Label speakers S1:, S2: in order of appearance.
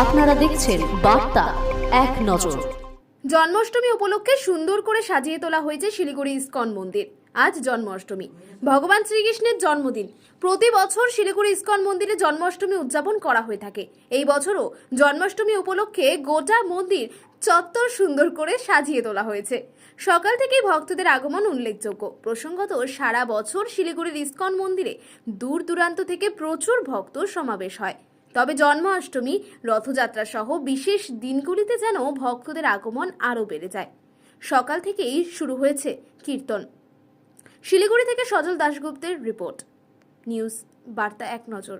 S1: আপনারা দেখছেন বার্তা এক নজর।
S2: জন্মাষ্টমী উপলক্ষে সুন্দর করে সাজিয়ে তোলা হয়েছে শিলিগুড়ি ইস্কন মন্দির। আজ জন্মাষ্টমী, ভগবান শ্রীকৃষ্ণের জন্মদিন। প্রতি বছর শিলিগুড়ি ইস্কন মন্দিরে জন্মাষ্টমী উদযাপন করা হয়ে থাকে। এই বছরও জন্মাষ্টমী উপলক্ষে গোটা মন্দির চত্বর সুন্দর করে সাজিয়ে তোলা হয়েছে। সকাল থেকেই ভক্তদের আগমন উল্লেখযোগ্য। প্রসঙ্গত, সারা বছর শিলিগুড়ির ইস্কন মন্দিরে দূর দূরান্ত থেকে প্রচুর ভক্ত সমাবেশ হয়। তবে জন্মাষ্টমী, রথযাত্রা সহ বিশেষ দিনগুলিতে যেন ভক্তদের আগমন আরও বেড়ে যায়। সকাল থেকেই শুরু হয়েছে কীর্তন। শিলিগুড়ি থেকে সজল দাশগুপ্তের রিপোর্ট, নিউজ বার্তা এক নজর।